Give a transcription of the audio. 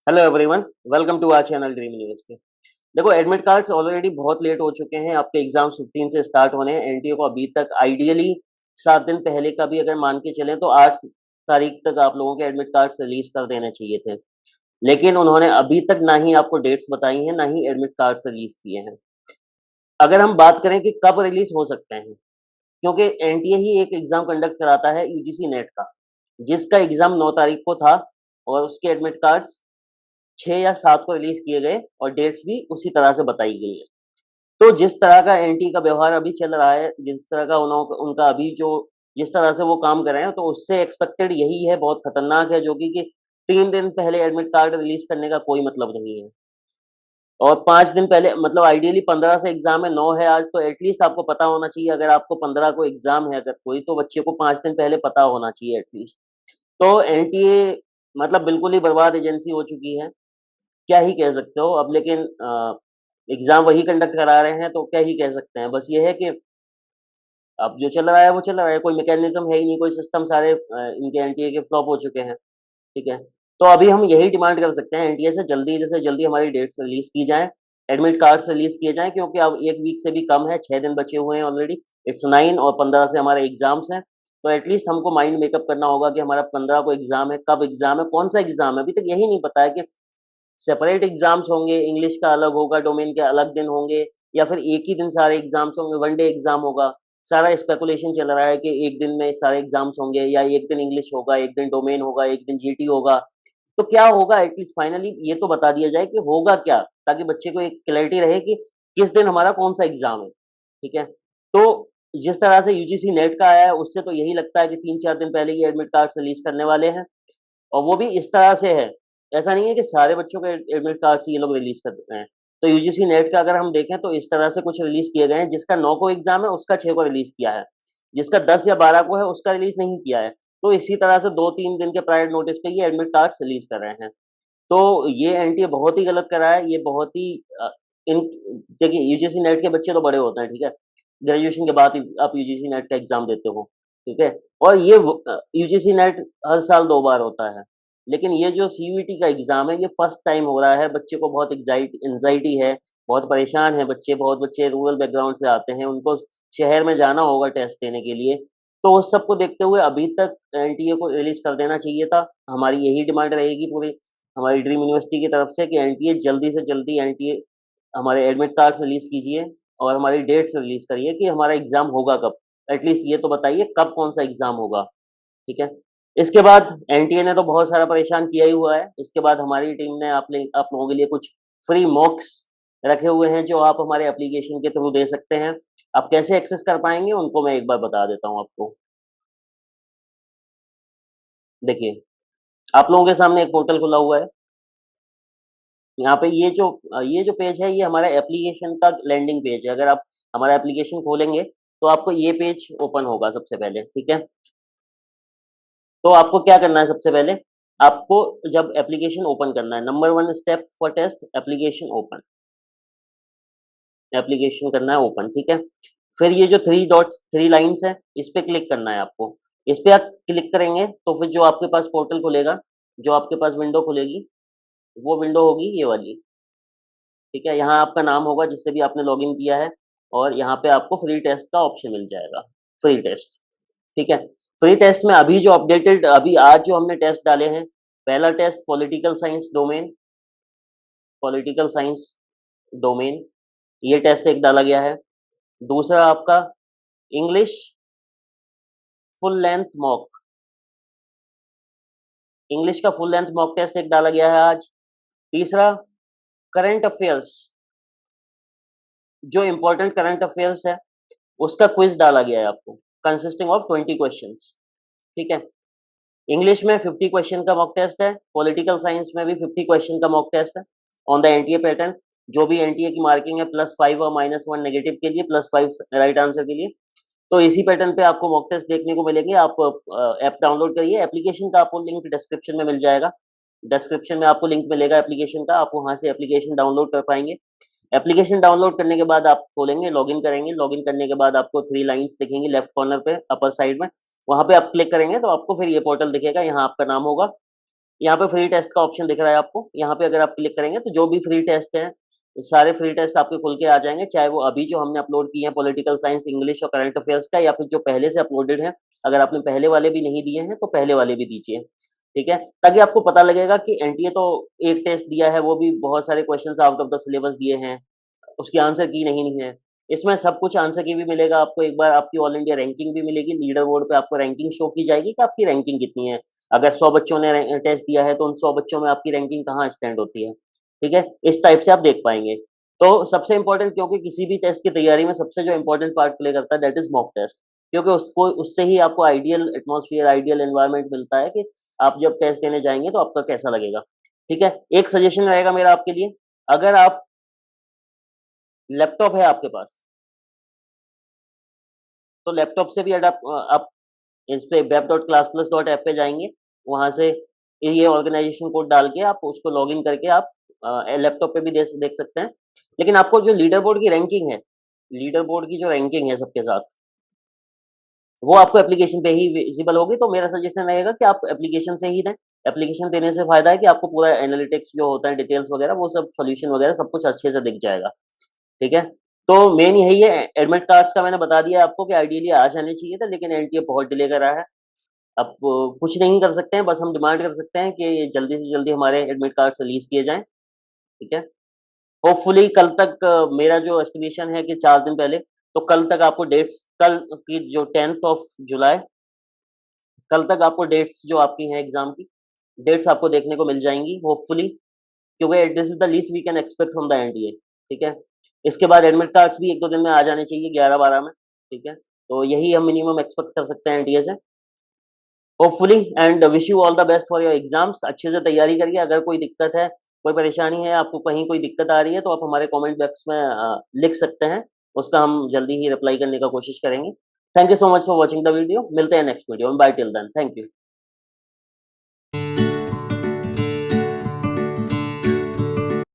Hello everyone, welcome to our channel dream university. देखो, admit cards already बहुत late हो चुके हैं। आपके एग्जाम्स 15 से स्टार्ट होने हैं। एनटीए को अभी तक आइडियली 7 दिन पहले का भी अगर मान के चलें तो 8 तारीख तक आप लोगों के एडमिट कार्ड्स रिलीज कर देने चाहिए थे, लेकिन उन्होंने अभी तक ना ही आपको डेट्स बताई हैं, ना ही एडमिट कार्ड्स रिलीज किए हैं। अगर हम बात करें कि कब रिलीज हो सकते हैं, क्योंकि एनटीए ही एक एग्जाम कंडक्ट कराता है यूजीसी नेट का, जिसका एग्जाम 9 तारीख को था और उसके एडमिट कार्ड्स 6 या 7 को रिलीज किए गए और डेट्स भी उसी तरह से बताई गई है। तो जिस तरह का एनटी का व्यवहार अभी चल रहा है, जिस तरह का उनका अभी जो जिस तरह से वो काम कर रहे हैं, तो उससे एक्सपेक्टेड यही है, बहुत खतरनाक है, जो कि 3 दिन पहले एडमिट कार्ड रिलीज करने का कोई मतलब नहीं है। और 5 दिन पहले मतलब आइडियली 15 से एग्जाम है, 9 है आज, तो एटलीस्ट आपको पता होना चाहिए। अगर आपको 15 को एग्जाम है अगर कोई, तो बच्चे को 5 दिन पहले पता होना चाहिए एटलीस्ट। तो एनटीए मतलब बिल्कुल ही बर्बाद एजेंसी हो चुकी है, क्या ही कह सकते हो अब। लेकिन एग्जाम वही कंडक्ट करा रहे हैं, तो क्या ही कह सकते हैं। बस ये है कि अब जो चल रहा है वो चल रहा है, कोई मैकेनिज्म है ही नहीं, कोई सिस्टम, सारे इनके एनटीए के फ्लॉप हो चुके हैं। ठीक है, तो अभी हम यही डिमांड कर सकते हैं एनटीए से जल्दी हमारी डेट्स रिलीज की जाएं, एडमिट कार्ड्स रिलीज किए जाएं, क्योंकि अब 1 वीक से भी कम है, 6 दिन बचे हुए हैं ऑलरेडी। इट्स 9 और 15 से हमारे एग्जाम्स हैं। तो एटलीस्ट हमको माइंड मेकअप करना होगा कि हमारा 15 को एग्जाम है, कब एग्जाम है, कौन सा एग्जाम है। अभी तक यही नहीं पता है कि सेपरेट एग्जाम्स होंगे, इंग्लिश का अलग होगा, डोमेन के अलग दिन होंगे, या फिर एक ही दिन सारे एग्जाम्स होंगे, वन डे एग्जाम होगा। सारा स्पेकुलेशन चल रहा है कि एक दिन में सारे एग्जाम्स होंगे, या एक दिन इंग्लिश होगा, एक दिन डोमेन होगा, एक दिन जीटी होगा। तो क्या होगा, एटलीस्ट फाइनली ये तो बता दिया जाए कि होगा क्या, ताकि बच्चे को एक क्लैरिटी रहे कि किस दिन हमारा कौन सा एग्जाम है। ठीक है, तो जिस तरह से यूजीसी नेट का आया है, उससे तो यही लगता है कि 3-4 दिन पहले ही एडमिट कार्ड रिलीज करने वाले हैं, और वो भी इस तरह से है। ऐसा नहीं है कि सारे बच्चों के एडमिट कार्ड्स ये लोग रिलीज कर देते हैं। तो यूजीसी नेट का अगर हम देखें तो इस तरह से कुछ रिलीज किए गए हैं, जिसका 9 को एग्जाम है उसका 6 को रिलीज किया है, जिसका 10 या 12 को है उसका रिलीज नहीं किया है। तो इसी तरह से 2-3 दिन के प्रायर नोटिस पे ये एडमिट कार्ड्स रिलीज कर रहे हैं। तो ये एनटीए बहुत ही गलत कर रहा है, ये बहुत ही इन देखिए, यूजीसी नेट के बच्चे तो बड़े होते हैं, ठीक है? ग्रेजुएशन के बाद ही आप यूजीसी नेट का एग्जाम देते हो, ठीक है? और ये यूजीसी नेट हर साल 2 बार होता है, लेकिन ये जो सीयूईटी का एग्जाम है, ये फर्स्ट टाइम हो रहा है। बच्चे को बहुत एंग्जाइटी है, बहुत परेशान है बच्चे, बहुत बच्चे रूरल बैकग्राउंड से आते हैं, उनको शहर में जाना होगा टेस्ट देने के लिए। तो उस सब को देखते हुए अभी तक एनटीए को रिलीज कर देना चाहिए था। हमारी यही डिमांड रहेगी पूरी हमारी ड्रीम यूनिवर्सिटी की तरफ से, कि एनटीए जल्दी से जल्दी एनटीए हमारे एडमिट कार्ड्स रिलीज कीजिए और हमारी डेट्स रिलीज करिए कि हमारा एग्जाम होगा कब। एटलीस्ट ये तो बताइए कब कौन सा एग्जाम होगा। ठीक है, इसके बाद एनटीए ने तो बहुत सारा परेशान किया ही हुआ है। इसके बाद हमारी टीम ने आप लोगों के लिए कुछ फ्री मॉक्स रखे हुए हैं, जो आप हमारे एप्लीकेशन के थ्रू दे सकते हैं। आप कैसे एक्सेस कर पाएंगे उनको मैं एक बार बता देता हूँ आपको। देखिए, आप लोगों के सामने एक पोर्टल खुला हुआ है। यहाँ पे ये जो पेज है, ये हमारा एप्लीकेशन का लैंडिंग पेज है। अगर आप हमारा एप्लीकेशन खोलेंगे तो आपको ये पेज ओपन होगा सबसे पहले। ठीक है, तो आपको क्या करना है, सबसे पहले आपको जब एप्लीकेशन ओपन करना है, number 1 step for test, application open, application करना है ओपन। ठीक है, फिर ये जो 3 डॉट्स 3 लाइन्स है, इस पे क्लिक करना है आपको। इस पे आप क्लिक करेंगे तो फिर जो आपके पास पोर्टल खुलेगा, जो आपके पास विंडो खुलेगी, वो विंडो होगी ये वाली। ठीक है, यहाँ आपका नाम होगा जिससे भी आपने लॉगिन किया है, और यहाँ पे आपको फ्री टेस्ट का ऑप्शन मिल जाएगा, फ्री टेस्ट। ठीक है, फ्री टेस्ट में अभी जो अपडेटेड, अभी आज जो हमने टेस्ट डाले हैं, पहला test political science domain, political science domain, ये टेस्ट एक डाला गया है। दूसरा आपका English full length mock, English का फुल लेंथ मॉक टेस्ट एक डाला गया है आज। तीसरा करंट अफेयर्स, जो इंपॉर्टेंट करंट अफेयर्स है उसका क्विज डाला गया है आपको, कंसिस्टिंग ऑफ 20 क्वेश्चंस। ठीक है, इंग्लिश में 50 क्वेश्चन का मॉक टेस्ट है, पॉलिटिकल साइंस में भी 50 क्वेश्चन का मॉक टेस्ट है ऑन द एनटीए पैटर्न। जो भी एनटीए की मार्किंग है +5 और -1 नेगेटिव के लिए, +5 राइट आंसर के लिए। तो इसी पैटर्न पे आपको मॉक टेस्ट देखने को मिलेंगे। आप ऐप डाउनलोड करिए, एप्लीकेशन का आपको लिंक डिस्क्रिप्शन में मिल जाएगा। डिस्क्रिप्शन में आपको लिंक मिलेगा एप्लीकेशन का, आप वहां से एप्लीकेशन डाउनलोड कर पाएंगे। एप्लीकेशन डाउनलोड करने के बाद आप खोलेंगे, लॉगिन करेंगे, लॉगिन करने के बाद आपको 3 लाइन्स दिखेंगी लेफ्ट कॉर्नर पे अपर साइड में, वहां पे आप क्लिक करेंगे तो आपको फिर ये पोर्टल दिखेगा, यहाँ आपका नाम होगा, यहाँ पे फ्री टेस्ट का ऑप्शन दिख रहा है आपको, यहाँ पे अगर आप क्लिक करेंगे तो जो भी फ्री टेस्ट हैं, सारे फ्री टेस्ट आपके खुल के आ जाएँगे, चाहे वो अभी जो हमने अपलोड किए हैं पॉलिटिकल साइंस, इंग्लिश और करंट अफेयर्स का, या फिर जो पहले से अपलोडेड हैं। अगर आपने पहले वाले भी नहीं दिए हैं, तो पहले वाले भी दीजिए, ठीक है? ताकि आपको पता लगेगा कि एनटीए तो एक टेस्ट दिया है, वो भी बहुत सारे questions out of the syllabus दिए हैं, उसकी आंसर की नहीं है। इसमें सब कुछ आंसर की भी मिलेगा आपको, एक बार आपकी ऑल इंडिया रैंकिंग भी मिलेगी, लीडर बोर्ड पे आपको रैंकिंग शो की जाएगी कि आपकी रैंकिंग कितनी है। अगर 100 बच्चों ने टेस्ट दिया है, तो उन 100 बच्चों में आपकी रैंकिंग कहाँ स्टैंड होती है, ठीक है? इस टाइप से आप देख पाएँगे। तो सबसे इम्पोर्टेंट, क्योंकि किसी भी टेस्ट की तैयारी में सबसे जो इम्पोर्टेंट पार्ट प्ले करता है दैट इज़ मॉक टेस्ट, क्योंकि उसको उससे ही आपको आइडियल एटमॉस्फियर, आइडियल एनवायरनमेंट मिलता है कि आप जब टेस्ट देने जाएँगे तो आपका कैसा लगेगा, ठीक है? एक सजेशन रहेगा मेरा आपके लिए, अगर आप लैपटॉप है आपके पास, तो लैपटॉप से भी आप इस पे web.classplus.app पे जाएँगे, वहाँ से ये ऑर्गेनाइज़ेशन कोड डाल के आप उसको लॉगिन करके आप लैपटॉप पे भी देख सकते हैं। लेकिन आपको जो लीडर बोर्ड की रैंकिंग है, लीडर बोर्ड की जो रैंकिंग है सबके साथ, वो आपको एप्लीकेशन पे ही विज़िबल होगी, तो मेरा सजेशन रहेगा कि आप एप्लीकेशन से ही दें। एप्लीकेशन देने से फ़ायदा है कि आपको पूरा एनालिटिक्स जो होता है, डिटेल्स वगैरह, वो सब सॉल्यूशन वगैरह सब कुछ अच्छे से दिख जाएगा, ठीक है? तो मेन यही है, एडमिट कार्ड्स का मैंने बता दिया आपको कि आइडियली आज जाने चाहिए था, लेकिन एनटीए बहुत डिले कर रहा है। अब कुछ नहीं कर सकते हैं, बस हम डिमांड कर सकते हैं कि ये जल्दी से जल्दी हमारे एडमिट कार्ड्स रिलीज़ किए जाएँ, ठीक है? होपफुली कल तक मेरा जो एस्टिमेशन है कि 4 दिन पहले, तो कल तक आपको डेट्स, कल की जो 10th ऑफ जुलाई, कल तक आपको डेट्स जो आपकी हैं एग्ज़ाम की, डेट्स आपको देखने को मिल जाएँगी होपफुली, क्योंकि this is the least we can expect from the NDA, ठीक है? इसके बाद एडमिट कार्ड्स भी 1-2 दिन में आ जाने चाहिए, 11-12 में, ठीक है? तो यही हम मिनिमम एक्सपेक्ट कर सकते हैं एनडीए से, hopefully, and wish you all the best for your exams. अच्छे से तैयारी करिए, अगर कोई दिक्कत है, कोई परेशानी है, आपको कहीं कोई दिक्कत आ रही है, तो आप हमारे कमेंट बॉक्स में लिख सकते हैं, उसका हम जल्दी ही रिप्लाई करने का कोशिश करेंगे। Thank you so much for watching the video, मिलते हैं नेक्स्ट वीडियो में, bye till then, thank you.